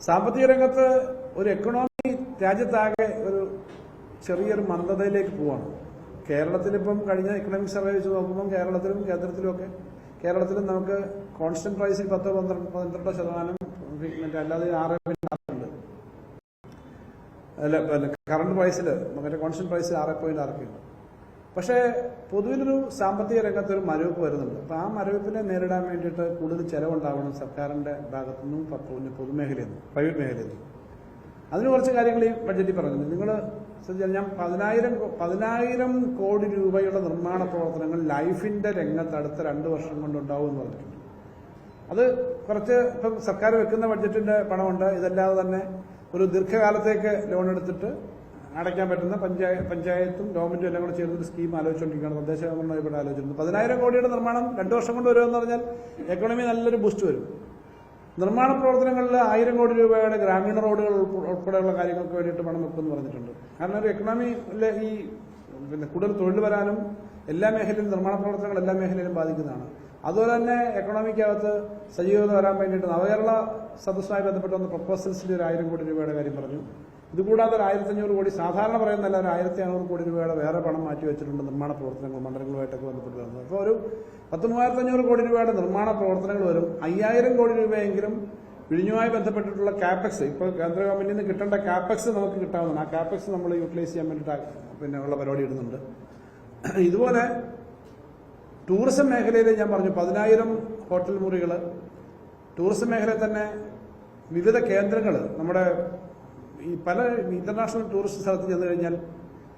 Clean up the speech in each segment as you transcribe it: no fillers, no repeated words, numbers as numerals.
സാമ്പത്തിക രംഗത്ത് ഒരു എക്കണോമി രാജ്യത്താകെ ഒരു ചെറിയൊരു മന്ദതയിലേക്ക് പോവാണ്. കേരളത്തിലിപ്പം കഴിഞ്ഞ എക്കണോമിക് സർവേ വെച്ച് നോക്കുമ്പോൾ കേരളത്തിലും കേന്ദ്രത്തിലുമൊക്കെ കേരളത്തിലും നമുക്ക് കോൺസ്റ്റന്റ് പ്രൈസിൽ 10-12% അല്ലാതെ 6.6 അല്ല കറണ്ട് പ്രൈസിൽ മറ്റേ കോൺസ്റ്റന്റ് പ്രൈസിൽ 6.6 പക്ഷേ പൊതുവിലൊരു സാമ്പത്തിക രംഗത്ത് ഒരു മരവിപ്പ് വരുന്നുണ്ട്. അപ്പോൾ ആ മരവിപ്പിനെ നേരിടാൻ വേണ്ടിയിട്ട് കൂടുതൽ ചെലവുണ്ടാവണം സർക്കാരിന്റെ ഭാഗത്തുനിന്നും പൊതുമേഖലയിൽ നിന്നും പ്രൈവറ്റ് മേഖലയിൽ നിന്നും. അതിന് കുറച്ച് കാര്യങ്ങൾ ഈ ബഡ്ജറ്റിൽ പറഞ്ഞിട്ടുണ്ട്. നിങ്ങൾ ഞാൻ 10,000 കോടി രൂപയുള്ള നിർമ്മാണ പ്രവർത്തനങ്ങൾ ലൈഫിന്റെ രംഗത്ത് അടുത്ത 2 വർഷം കൊണ്ടുണ്ടാവും എന്ന് പറഞ്ഞിട്ടുണ്ട്. അത് കുറച്ച് ഇപ്പം സർക്കാർ വെക്കുന്ന ബഡ്ജറ്റിന്റെ പണമുണ്ട്. ഇതല്ലാതെ തന്നെ ഒരു ദീർഘകാലത്തേക്ക് ലോൺ എടുത്തിട്ട് അടയ്ക്കാൻ പറ്റുന്ന പഞ്ചായത്തും ഗവൺമെന്റും എല്ലാം കൂടെ ചേർന്നൊരു സ്കീം ആലോചിച്ചുകൊണ്ടിരിക്കുകയാണ്. തദ്ദേശ ഗവൺമെന്റ് ഇവിടെ ആലോചിച്ചിട്ടുണ്ട്. 10,000 കോടിയുടെ നിർമ്മാണം 2 വർഷം കൊണ്ട് വരുമെന്ന് പറഞ്ഞാൽ എക്കണോമി നല്ലൊരു ബൂസ്റ്റ് വരും. നിർമ്മാണ പ്രവർത്തനങ്ങളിൽ 1000 കോടി രൂപയുടെ ഗ്രാമീണ റോഡുകൾ ഉൾപ്പെടെയുള്ള കാര്യങ്ങൾക്ക് വേണ്ടിയിട്ട് പണം വെക്കുമെന്ന് പറഞ്ഞിട്ടുണ്ട്. കാരണം ഒരു എക്കണോമിയിലെ ഈ കൂടുതൽ തൊഴിൽ വരാനും എല്ലാ മേഖലയിലും നിർമ്മാണ പ്രവർത്തനങ്ങൾ എല്ലാ മേഖലയിലും ബാധിക്കുന്നതാണ്. അതുപോലെ തന്നെ എക്കണോമിക്കകത്ത് സജീവത വരാൻ വേണ്ടിയിട്ട് നവകേരള സദസ്സുമായി ബന്ധപ്പെട്ട ഒന്ന് പ്രപ്പോസൽസിൽ ഒരു 1000 കോടി രൂപയുടെ കാര്യം പറഞ്ഞു. ഇതുകൂടാതെ ഒരു 1,500 കോടി സാധാരണ പറയുന്നല്ല ഒരു 1,500 കോടി രൂപയുടെ വേറെ പണം മാറ്റി വെച്ചിട്ടുണ്ട് നിർമ്മാണ പ്രവർത്തനങ്ങൾ മണ്ഡലങ്ങളുമായിട്ടൊക്കെ ബന്ധപ്പെട്ട് വരുന്നത്. അപ്പോൾ ഒരു 10,3,500 കോടി രൂപയുടെ നിർമ്മാണ പ്രവർത്തനങ്ങൾ വരും. 5,000 കോടി രൂപയെങ്കിലും വിഴിഞ്ഞുമായി ബന്ധപ്പെട്ടിട്ടുള്ള കാപ്പക്സ് ഇപ്പോൾ കേന്ദ്ര ഗവൺമെന്റിൽ നിന്ന് കിട്ടേണ്ട കാപ്പക്സ് നമുക്ക് കിട്ടാവുന്നതാണ്. ആ കാപ്പക്സ് നമ്മൾ യൂട്ടിലൈസ് ചെയ്യാൻ വേണ്ടിയിട്ട് ഉള്ള പരിപാടി ഇടുന്നുണ്ട്. ഇതുപോലെ ടൂറിസം മേഖലയിൽ ഞാൻ പറഞ്ഞു 10,000 ഹോട്ടൽ മുറികൾ. ടൂറിസം മേഖലയിൽ തന്നെ വിവിധ കേന്ദ്രങ്ങൾ നമ്മുടെ ഈ പല ഇന്റർനാഷണൽ ടൂറിസ്റ്റ് സ്ഥലത്ത് ചെന്ന് കഴിഞ്ഞാൽ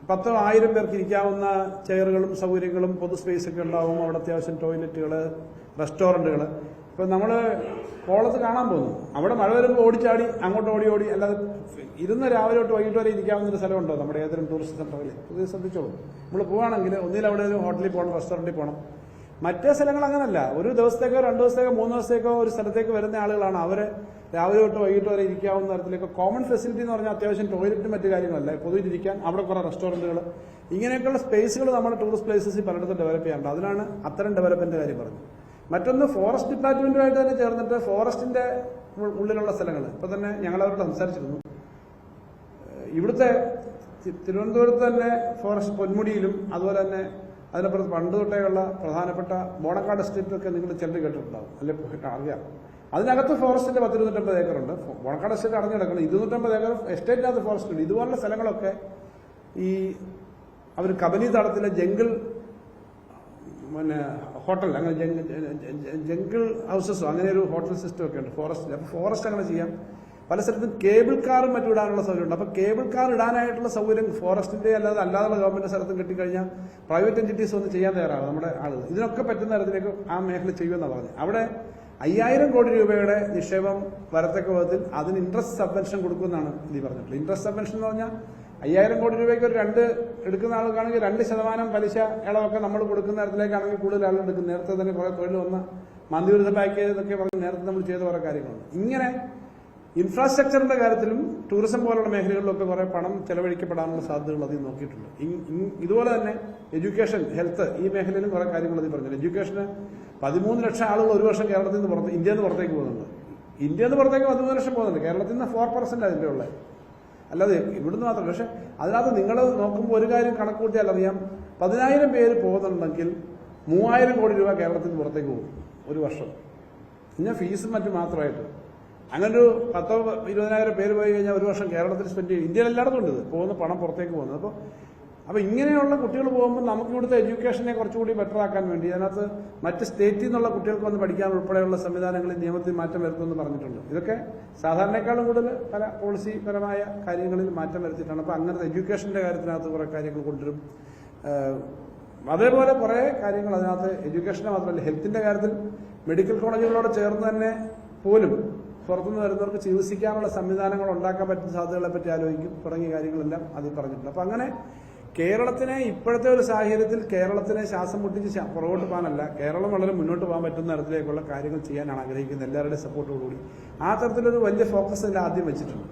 10,000 പേർക്ക് ഇരിക്കാവുന്ന ചെയറുകളും സൗകര്യങ്ങളും പൊതു സ്പേസൊക്കെ ഉണ്ടാവും. അവിടെ അത്യാവശ്യം ടോയ്ലറ്റുകൾ, റെസ്റ്റോറൻറ്റുകൾ. ഇപ്പം നമ്മൾ കോളത്ത് കാണാൻ പോകുന്നു. അവിടെ മഴ വരുമ്പോൾ ഓടിച്ചാടി അങ്ങോട്ട് ഓടി അല്ലാതെ ഇരുന്ന് രാവിലെ തൊട്ട് വൈകിട്ട് വരെ ഇരിക്കാവുന്നൊരു സ്ഥലമുണ്ടോ നമ്മുടെ ഏതെങ്കിലും ടൂറിസ്റ്റ് സെന്ററിൽ? ഇത് ശ്രദ്ധിച്ചോളൂ. നമ്മൾ പോവുകയാണെങ്കിൽ ഒന്നിൽ അവിടെ ഒരു ഹോട്ടലിൽ പോകണം, റെസ്റ്റോറൻറ്റിൽ പോകണം. മറ്റേ സ്ഥലങ്ങൾ അങ്ങനല്ല. ഒരു ദിവസത്തേക്കോ 2 ദിവസത്തേക്കോ 3 ദിവസത്തേക്കോ ഒരു സ്ഥലത്തേക്ക് വരുന്ന ആളുകളാണ്. അവർ രാവിലെ തൊട്ട് വൈകിട്ട് വരെ ഇരിക്കാവുന്ന തരത്തിലേക്ക് കോമൺ ഫെസിലിറ്റി എന്ന് പറഞ്ഞാൽ അത്യാവശ്യം ടോയ്ലറ്റും മറ്റു കാര്യങ്ങളല്ല, പൊതുവിലിരിക്കാൻ അവിടെ കുറെ റെസ്റ്റോറൻറ്റുകൾ, ഇങ്ങനെയൊക്കെയുള്ള സ്പേസുകൾ നമ്മുടെ ടൂറിസ്റ്റ് പ്ലേസസിൽ പലയിടത്തും ഡെവലപ്പ് ചെയ്യാറുണ്ട്. അതിനാണ് അത്തരം ഡെവലപ്മെന്റ് കാര്യം പറഞ്ഞത്. മറ്റൊന്ന് ഫോറസ്റ്റ് ഡിപ്പാർട്ട്മെന്റുമായിട്ട് തന്നെ ചേർന്നിട്ട് ഫോറസ്റ്റിന്റെ ഉള്ളിലുള്ള സ്ഥലങ്ങൾ ഇപ്പൊ തന്നെ ഞങ്ങൾ അവരോട് സംസാരിച്ചിരുന്നു. ഇവിടുത്തെ തിരുവനന്തപുരത്ത് തന്നെ ഫോറസ്റ്റ് പൊന്മുടിയിലും അതുപോലെ തന്നെ അതിനപ്പുറത്ത് പണ്ട് തൊട്ടേയുള്ള പ്രധാനപ്പെട്ട ബോണക്കാട് എസ്റ്റേറ്റൊക്കെ നിങ്ങൾ ചിലർ കേട്ടിട്ടുണ്ടാവും, അല്ലെ അറിയാം. അതിനകത്ത് ഫോറസ്റ്റിന്റെ 250 ഏക്കറുണ്ട്. ബോണക്കാട് എസ്റ്റേറ്റ് അടഞ്ഞു കിടക്കണം. 250 ഏക്കർ എസ്റ്റേറ്റിനകത്ത് ഫോറസ്റ്റ് ഉണ്ട്. ഇതുപോലുള്ള സ്ഥലങ്ങളൊക്കെ ഈ അവർ കബനി തടത്തിലെ ജംഗിൾ ഹോട്ടൽ അങ്ങനെ ജംഗിൾ ഹൗസസോ അങ്ങനെ ഒരു ഹോട്ടൽ സിസ്റ്റം ഒക്കെ ഉണ്ട് ഫോറസ്റ്റിൽ. അപ്പോൾ ഫോറസ്റ്റ് അങ്ങനെ ചെയ്യാം. പല സ്ഥലത്തും കേബിൾ കാറും മറ്റും ഇടാനുള്ള സൗകര്യമുണ്ട്. അപ്പോൾ കേബിൾ കാർ ഇടാനായിട്ടുള്ള സൗകര്യം ഫോറസ്റ്റിന്റെ അല്ലാതെ ഗവൺമെന്റ് സ്ഥലത്തും കിട്ടിക്കഴിഞ്ഞാൽ പ്രൈവറ്റ് എൻറ്റിറ്റീസ് ഒന്ന് ചെയ്യാൻ തയ്യാറാണ് നമ്മുടെ ആളുകൾ. ഇതിനൊക്കെ പറ്റുന്ന തരത്തിലേക്ക് ആ മേഖല ചെയ്യുമെന്നാണ് പറഞ്ഞത്. അവിടെ 5,000 കോടി രൂപയുടെ നിക്ഷേപം വരത്തക്ക വിധത്തിൽ അതിന് ഇൻട്രസ്റ്റ് സബ്വെൻഷൻ കൊടുക്കുമെന്നാണ് ഇത് പറഞ്ഞിട്ടുള്ളത്. ഇൻട്രസ്റ്റ് സബ്വെൻഷൻ എന്ന് പറഞ്ഞാൽ 5,000 കോടി രൂപയ്ക്ക് ഒരു 2 എടുക്കുന്ന ആളുകൾക്കാണെങ്കിൽ 2% പലിശ ഇളവൊക്കെ നമ്മൾ കൊടുക്കുന്ന തരത്തിലേക്കാണെങ്കിൽ കൂടുതൽ ആളുകൾ എടുക്കും. നേരത്തെ തന്നെ കുറെ തൊഴിൽ വന്ന മന്ദിവിരുദ്ധ പാക്കേജ് എന്നൊക്കെ പറഞ്ഞ് നേരത്തെ നമ്മൾ ചെയ്ത കുറെ കാര്യങ്ങളുണ്ട്. ഇങ്ങനെ ഇൻഫ്രാസ്ട്രക്ചറിന്റെ കാര്യത്തിലും ടൂറിസം പോലുള്ള മേഖലകളിലൊക്കെ കുറെ പണം ചെലവഴിക്കപ്പെടാനുള്ള സാധ്യതകൾ അതിൽ നോക്കിയിട്ടുണ്ട്. ഇതുപോലെ തന്നെ എഡ്യൂക്കേഷൻ, ഹെൽത്ത്, ഈ മേഖലയിലും കുറെ കാര്യങ്ങൾ അതിൽ പറഞ്ഞിട്ടുണ്ട്. എഡ്യൂക്കേഷന് 13 ലക്ഷം ആളുകൾ ഒരു വർഷം കേരളത്തിൽ നിന്ന് ഇന്ത്യയിൽ നിന്ന് പുറത്തേക്ക് പോകുന്നുണ്ട്. ഇന്ത്യയിൽ നിന്ന് പുറത്തേക്ക് 13 ലക്ഷം പോകുന്നുണ്ട്. കേരളത്തിൽ നിന്ന് 4% അതിൻ്റെ ഉള്ളത്, അല്ലാതെ ഇവിടുന്ന് മാത്രമല്ല. പക്ഷെ അതിനകത്ത് നിങ്ങൾ നോക്കുമ്പോൾ ഒരു കാര്യം കണക്ക് കൂട്ടിയാൽ അറിയാം, 10,000 പേര് പോകുന്നുണ്ടെങ്കിൽ 3,000 കോടി രൂപ കേരളത്തിൽ നിന്ന് പുറത്തേക്ക് പോകും ഒരു വർഷം. പിന്നെ ഫീസും മറ്റും മാത്രമായിട്ട് അങ്ങനൊരു 10,000-20,000 പേര് പോയി കഴിഞ്ഞാൽ ഒരു വർഷം കേരളത്തിൽ സ്പെൻഡ് ചെയ്യും. ഇന്ത്യയിൽ എല്ലായിടത്തും ഉണ്ട് പോകുന്ന പണം പുറത്തേക്ക് പോകുന്നത്. അപ്പോൾ ഇങ്ങനെയുള്ള കുട്ടികൾ പോകുമ്പോൾ നമുക്ക് ഇവിടുത്തെ എഡ്യൂക്കേഷനെ കുറച്ചുകൂടി ബെറ്റർ ആക്കാൻ വേണ്ടി അതിനകത്ത് മറ്റ് സ്റ്റേറ്റിൽ നിന്നുള്ള കുട്ടികൾക്ക് വന്ന് പഠിക്കാൻ ഉൾപ്പെടെയുള്ള സംവിധാനങ്ങളിൽ നിയമത്തിൽ മാറ്റം വരുത്തുമെന്ന് പറഞ്ഞിട്ടുണ്ട്. ഇതൊക്കെ സാധാരണക്കാളും കൂടുതൽ പല പോളിസിപരമായ കാര്യങ്ങളിൽ മാറ്റം വരുത്തിയിട്ടാണ്. അപ്പോൾ അങ്ങനത്തെ എഡ്യൂക്കേഷന്റെ കാര്യത്തിനകത്ത് കുറെ കാര്യങ്ങൾ കൊണ്ടുവരും. അതേപോലെ കുറെ കാര്യങ്ങൾ അതിനകത്ത് എഡ്യൂക്കേഷനെ മാത്രമല്ല ഹെൽത്തിന്റെ കാര്യത്തിൽ മെഡിക്കൽ കോളേജുകളോട് ചേർന്ന് തന്നെ പോലും പുറത്തുനിന്ന് വരുന്നവർക്ക് ചികിത്സിക്കാനുള്ള സംവിധാനങ്ങൾ ഉണ്ടാക്കാൻ പറ്റുന്ന സാധ്യതകളെ പറ്റി ആലോചിക്കും. തുടങ്ങിയ കാര്യങ്ങളെല്ലാം അതിൽ പറഞ്ഞിട്ടുണ്ട്. അപ്പൊ അങ്ങനെ കേരളത്തിനെ ഇപ്പോഴത്തെ ഒരു സാഹചര്യത്തിൽ കേരളത്തിനെ ശ്വാസം മുട്ടിച്ച് പുറകോട്ട് പോകാനല്ല, കേരളം വളരെ മുന്നോട്ട് പോകാൻ പറ്റുന്ന തരത്തിലേക്കുള്ള കാര്യങ്ങൾ ചെയ്യാനാണ് ആഗ്രഹിക്കുന്നത് എല്ലാവരുടെയും സപ്പോർട്ടോടുകൂടി. ആ തരത്തിലൊരു വലിയ ഫോക്കസ് അതിൽ ആദ്യം വെച്ചിട്ടുണ്ട്.